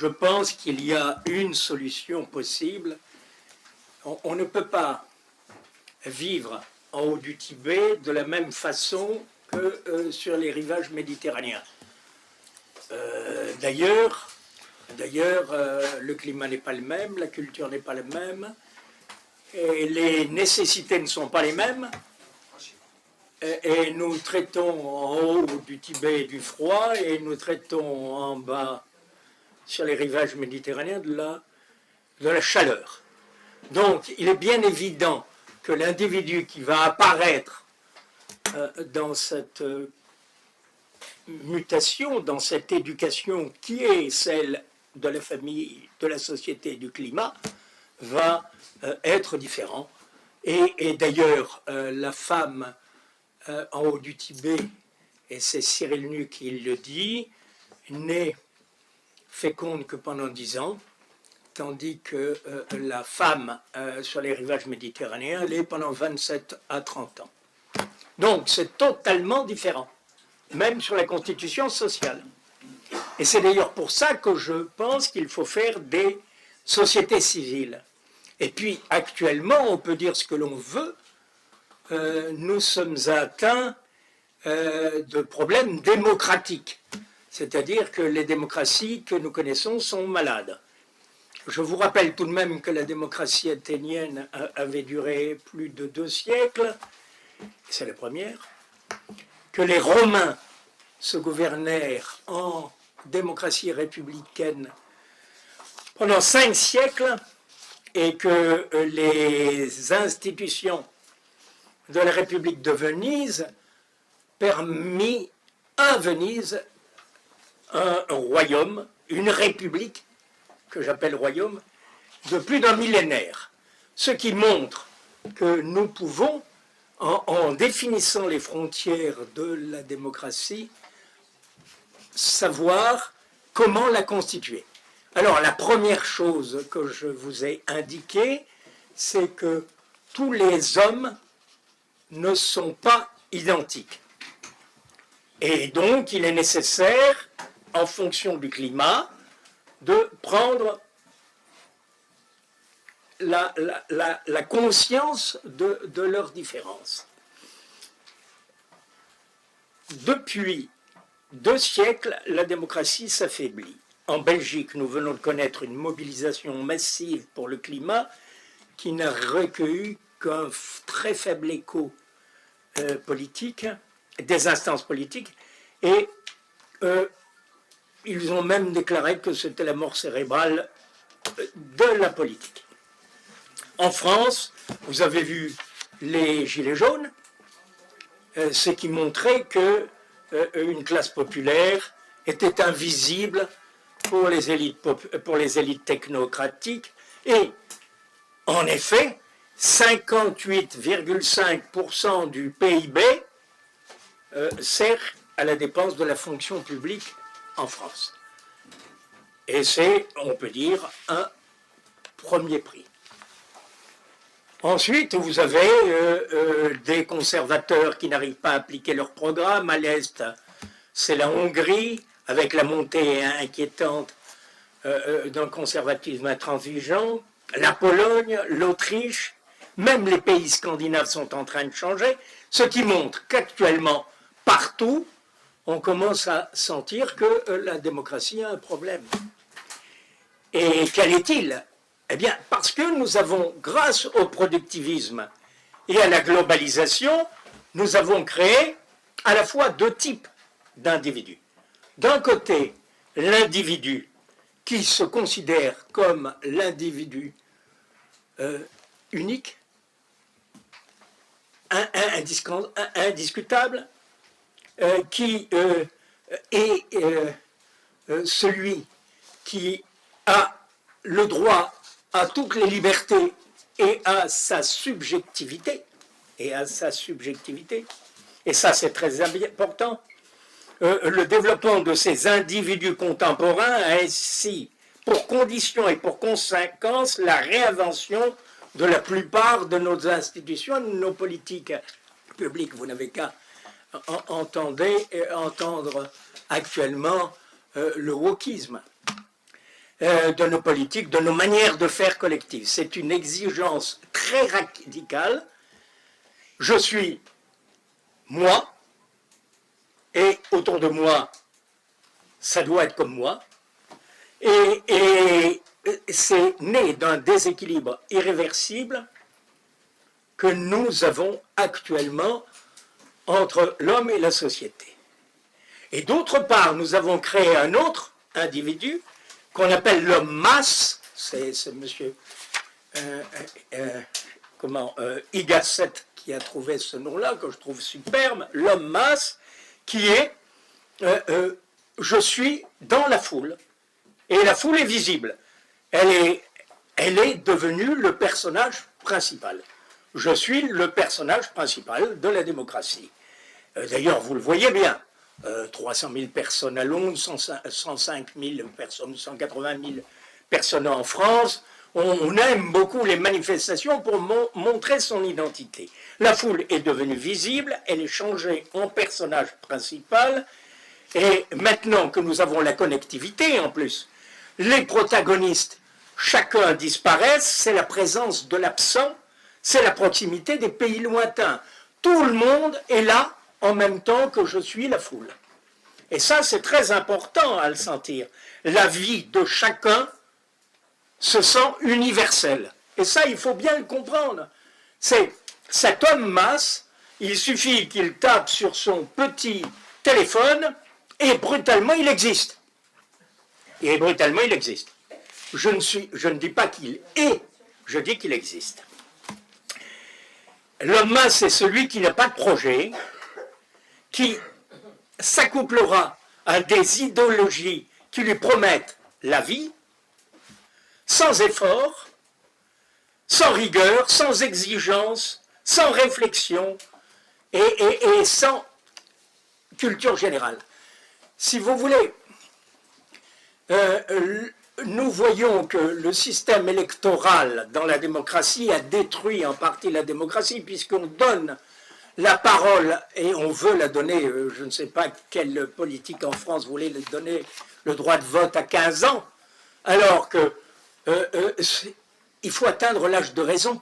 je pense qu'il y a une solution possible. On ne peut pas vivre en haut du Tibet de la même façon que sur les rivages méditerranéens. D'ailleurs, le climat n'est pas le même, la culture n'est pas la même, et les nécessités ne sont pas les mêmes. Et nous traitons en haut du Tibet du froid, et nous traitons en bas, sur les rivages méditerranéens, de la chaleur. Donc, il est bien évident que l'individu qui va apparaître dans cette mutation, dans cette éducation qui est celle de la famille, de la société et du climat, va être différent. Et d'ailleurs, la femme en haut du Tibet, et c'est Cyril Nu qui le dit, n'est féconde que pendant 10 ans, tandis que la femme sur les rivages méditerranéens l'est pendant 27 à 30 ans. Donc c'est totalement différent, même sur la constitution sociale. Et c'est d'ailleurs pour ça que je pense qu'il faut faire des sociétés civiles. Et puis actuellement, on peut dire ce que l'on veut, nous sommes atteints de problèmes démocratiques. C'est-à-dire que les démocraties que nous connaissons sont malades. Je vous rappelle tout de même que la démocratie athénienne avait duré plus de 2 siècles, c'est la première, que les Romains se gouvernèrent en démocratie républicaine pendant 5 siècles et que les institutions de la République de Venise permit à Venise un royaume, une république, que j'appelle royaume, de plus d'un millénaire. Ce qui montre que nous pouvons, en définissant les frontières de la démocratie, savoir comment la constituer. Alors, la première chose que je vous ai indiquée, c'est que tous les hommes ne sont pas identiques. Et donc, il est nécessaire, en fonction du climat, de prendre la conscience de leurs différences. Depuis 2 siècles, la démocratie s'affaiblit. En Belgique, nous venons de connaître une mobilisation massive pour le climat qui n'a recueilli qu'un très faible écho politique, des instances politiques, et ils ont même déclaré que c'était la mort cérébrale de la politique. En France, vous avez vu les Gilets jaunes, ce qui montrait qu'une classe populaire était invisible pour les élites technocratiques, et en effet, 58,5% du PIB sert à la dépense de la fonction publique en France. Et c'est, on peut dire, un premier prix. Ensuite, vous avez des conservateurs qui n'arrivent pas à appliquer leur programme. À l'Est, c'est la Hongrie, avec la montée inquiétante d'un conservatisme intransigeant. La Pologne, l'Autriche, même les pays scandinaves sont en train de changer, ce qui montre qu'actuellement, partout, on commence à sentir que la démocratie a un problème. Et quel est-il ? Eh bien, parce que nous avons, grâce au productivisme et à la globalisation, nous avons créé à la fois 2 types d'individus. D'un côté, l'individu qui se considère comme l'individu unique, indiscutable, qui est celui qui a le droit à toutes les libertés et à sa subjectivité, et ça c'est très important. Le développement de ces individus contemporains a ainsi pour condition et pour conséquence la réinvention de la plupart de nos institutions, de nos politiques publiques. Vous n'avez qu'à entendre actuellement le wokisme. de nos politiques, de nos manières de faire collectives. C'est une exigence très radicale. Je suis moi, et autour de moi, ça doit être comme moi. Et c'est né d'un déséquilibre irréversible que nous avons actuellement entre l'homme et la société. Et d'autre part, nous avons créé un autre individu qu'on appelle l'homme masse, c'est monsieur Igasset qui a trouvé ce nom-là, que je trouve superbe, l'homme masse, qui est je suis dans la foule, et la foule est visible. Elle est devenue le personnage principal. Je suis le personnage principal de la démocratie. D'ailleurs, vous le voyez bien, 300 000 personnes à Londres, 105 000 personnes, 180 000 personnes en France. On aime beaucoup les manifestations pour montrer son identité. La foule est devenue visible, elle est changée en personnage principal, et maintenant que nous avons la connectivité en plus, les protagonistes, chacun disparaissent, c'est la présence de l'absent, c'est la proximité des pays lointains. Tout le monde est là en même temps que je suis la foule. Et ça, c'est très important à le sentir. La vie de chacun se sent universelle. Et ça, il faut bien le comprendre. C'est cet homme masse, il suffit qu'il tape sur son petit téléphone et brutalement, il existe. Et brutalement, il existe. Je ne dis pas qu'il est, je dis qu'il existe. L'homme masse, c'est celui qui n'a pas de projet, qui s'accouplera à des idéologies qui lui promettent la vie, sans effort, sans rigueur, sans exigence, sans réflexion et sans culture générale. Si vous voulez, nous voyons que le système électoral dans la démocratie a détruit en partie la démocratie, puisqu'on donne la parole, et on veut la donner, je ne sais pas quelle politique en France voulait donner le droit de vote à 15 ans, alors que il faut atteindre l'âge de raison.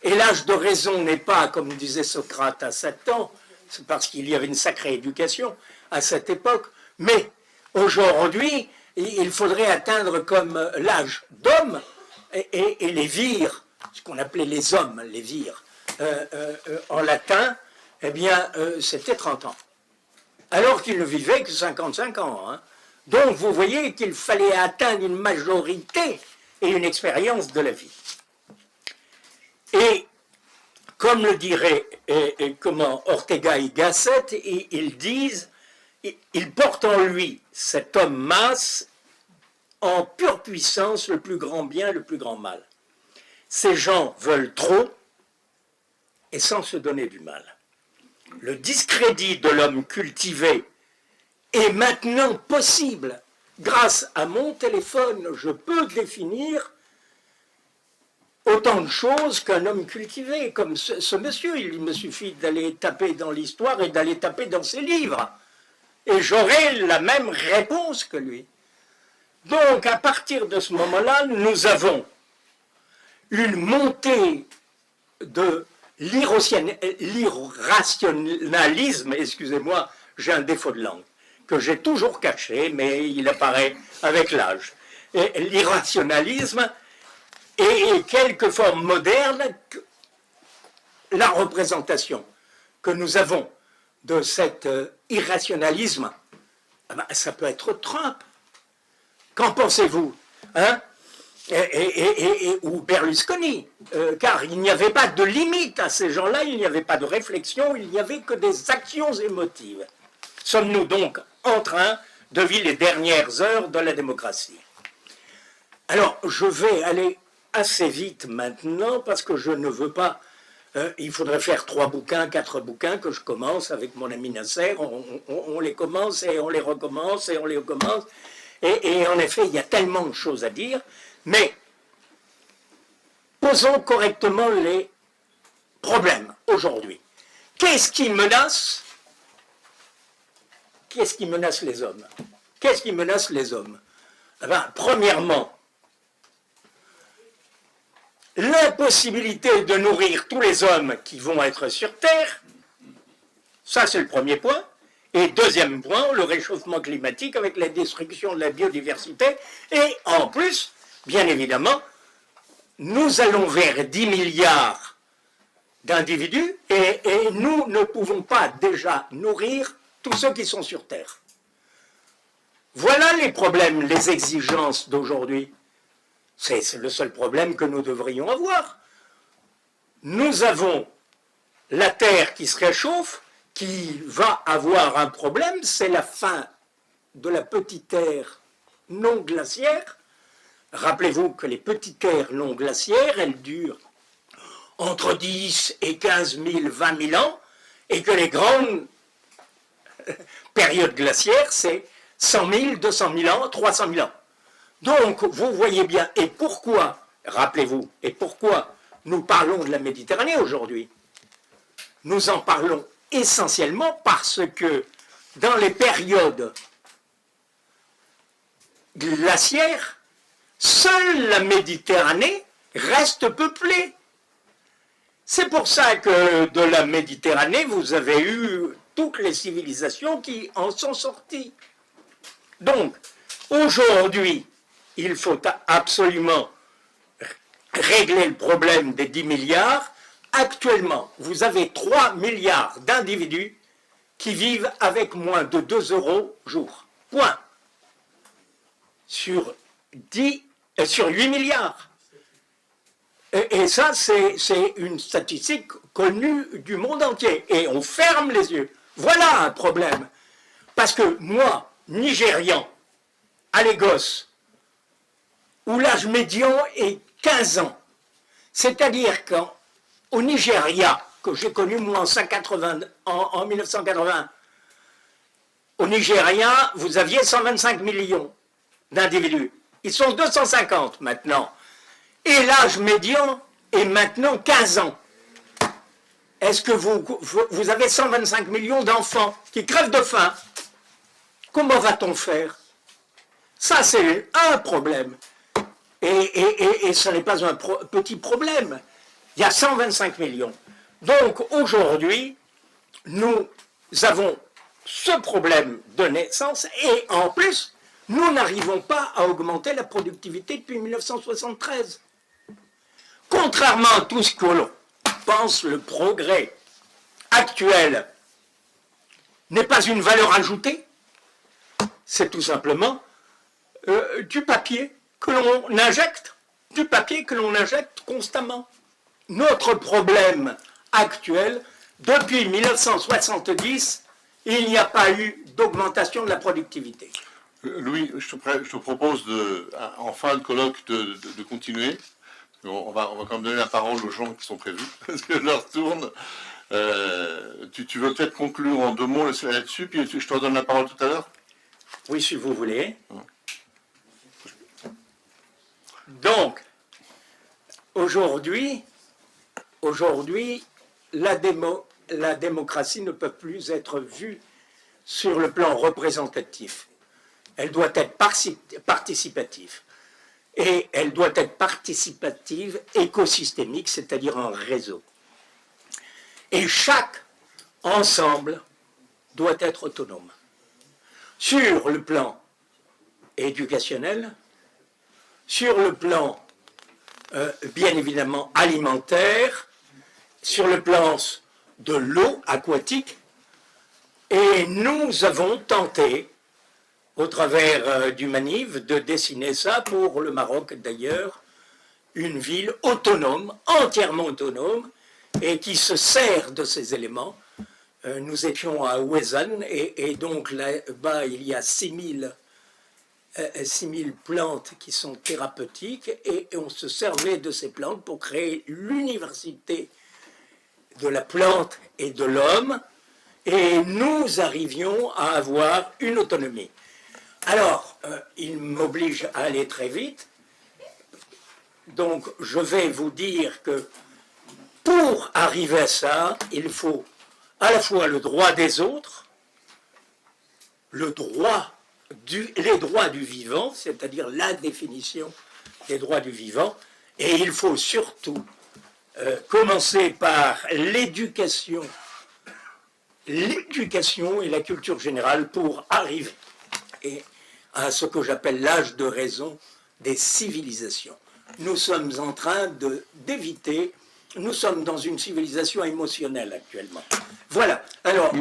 Et l'âge de raison n'est pas, comme disait Socrate, à 7 ans, c'est parce qu'il y avait une sacrée éducation à cette époque, mais aujourd'hui, il faudrait atteindre comme l'âge d'homme, et les vires, ce qu'on appelait les hommes, les vires, en latin, eh bien, c'était 30 ans. Alors qu'il ne vivait que 55 ans. Hein. Donc, vous voyez qu'il fallait atteindre une majorité et une expérience de la vie. Et, comme le dirait Ortega y Gasset, ils disent, il porte en lui, cet homme masse, en pure puissance, le plus grand bien, le plus grand mal. Ces gens veulent trop, et sans se donner du mal. Le discrédit de l'homme cultivé est maintenant possible. Grâce à mon téléphone, je peux définir autant de choses qu'un homme cultivé, comme ce monsieur. Il me suffit d'aller taper dans l'histoire et d'aller taper dans ses livres. Et j'aurai la même réponse que lui. Donc, à partir de ce moment-là, nous avons une montée de l'irrationalisme, excusez-moi, j'ai un défaut de langue, que j'ai toujours caché, mais il apparaît avec l'âge. L'irrationalisme et quelques formes modernes, la représentation que nous avons de cet irrationalisme, ça peut être Trump. Qu'en pensez-vous, hein? Ou Berlusconi, car il n'y avait pas de limite à ces gens-là, il n'y avait pas de réflexion, il n'y avait que des actions émotives. Sommes-nous donc en train de vivre les dernières heures de la démocratie? Alors, je vais aller assez vite maintenant, parce que je ne veux pas... il faudrait faire 3 bouquins, 4 bouquins que je commence avec mon ami Nasser, on les commence et on les recommence et on les recommence, et en effet, il y a tellement de choses à dire. Mais posons correctement les problèmes aujourd'hui. Qu'est-ce qui menace les hommes? Qu'est-ce qui menace les hommes? Eh ben, premièrement, l'impossibilité de nourrir tous les hommes qui vont être sur Terre, ça c'est le premier point. Et deuxième point, le réchauffement climatique avec la destruction de la biodiversité. Et en plus, bien évidemment, nous allons vers 10 milliards d'individus et nous ne pouvons pas déjà nourrir tous ceux qui sont sur Terre. Voilà les problèmes, les exigences d'aujourd'hui. C'est le seul problème que nous devrions avoir. Nous avons la Terre qui se réchauffe, qui va avoir un problème, c'est la fin de la petite ère non glaciaire. Rappelez-vous que les petites ères non glaciaires, elles durent entre 10 et 15 000, 20 000 ans, et que les grandes périodes glaciaires, c'est 100 000, 200 000 ans, 300 000 ans. Donc, vous voyez bien, et pourquoi, rappelez-vous, et pourquoi nous parlons de la Méditerranée aujourd'hui? Nous en parlons essentiellement parce que dans les périodes glaciaires, seule la Méditerranée reste peuplée. C'est pour ça que de la Méditerranée, vous avez eu toutes les civilisations qui en sont sorties. Donc, aujourd'hui, il faut absolument régler le problème des 10 milliards. Actuellement, vous avez 3 milliards d'individus qui vivent avec moins de 2 euros jour. Point. Sur 8 milliards. Et ça, c'est une statistique connue du monde entier. Et on ferme les yeux. Voilà un problème. Parce que moi, Nigérian, à Lagos, où l'âge médian est 15 ans, c'est-à-dire qu'au Nigeria, que j'ai connu moi en 1980, au Nigeria, vous aviez 125 millions d'individus. Ils sont 250 maintenant. Et l'âge médian est maintenant 15 ans. Est-ce que vous avez 125 millions d'enfants qui crèvent de faim? Comment va-t-on faire? Ça, c'est un problème. Et ce n'est pas un petit problème. Il y a 125 millions. Donc, aujourd'hui, nous avons ce problème de naissance et en plus, nous n'arrivons pas à augmenter la productivité depuis 1973. Contrairement à tout ce que l'on pense, le progrès actuel n'est pas une valeur ajoutée, c'est tout simplement du papier que l'on injecte, constamment. Notre problème actuel, depuis 1970, il n'y a pas eu d'augmentation de la productivité. Louis, je te propose en fin de colloque de continuer. On va quand même donner la parole aux gens qui sont prévus, parce que l'heure tourne. Tu veux peut-être conclure en 2 mots là-dessus, puis je te redonne la parole tout à l'heure? Oui, si vous voulez. Donc, aujourd'hui, la démocratie ne peut plus être vue sur le plan représentatif. Elle doit être participative. Et elle doit être participative, écosystémique, c'est-à-dire en réseau. Et chaque ensemble doit être autonome. Sur le plan éducationnel, sur le plan, bien évidemment, alimentaire, sur le plan de l'eau aquatique, et nous avons tenté, au travers du Manif, de dessiner ça pour le Maroc d'ailleurs, une ville autonome, entièrement autonome, et qui se sert de ces éléments. Nous étions à Ouezan, et donc là-bas, il y a 6000 plantes qui sont thérapeutiques, et on se servait de ces plantes pour créer l'université de la plante et de l'homme, et nous arrivions à avoir une autonomie. Alors, il m'oblige à aller très vite, donc je vais vous dire que pour arriver à ça, il faut à la fois le droit des autres, le droit les droits du vivant, c'est-à-dire la définition des droits du vivant, et il faut surtout commencer par l'éducation et la culture générale pour arriver à ce que j'appelle l'âge de raison des civilisations. Nous sommes en train d'éviter, nous sommes dans une civilisation émotionnelle actuellement. Voilà, alors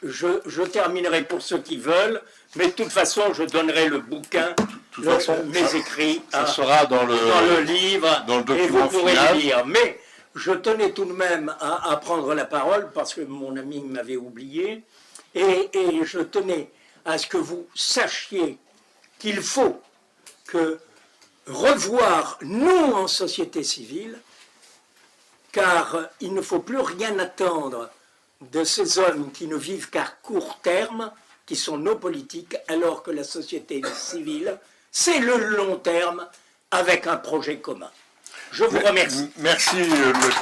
je terminerai pour ceux qui veulent, mais de toute façon je donnerai le bouquin, mes écrits, ça sera dans le livre, dans le et vous document pourrez final. le lire. Mais je tenais tout de même à prendre la parole parce que mon ami m'avait oublié, et je tenais à ce que vous sachiez qu'il faut que revoir, nous en société civile, car il ne faut plus rien attendre de ces hommes qui ne vivent qu'à court terme, qui sont nos politiques, alors que la société civile, c'est le long terme avec un projet commun. Je vous remercie. Merci, Louis.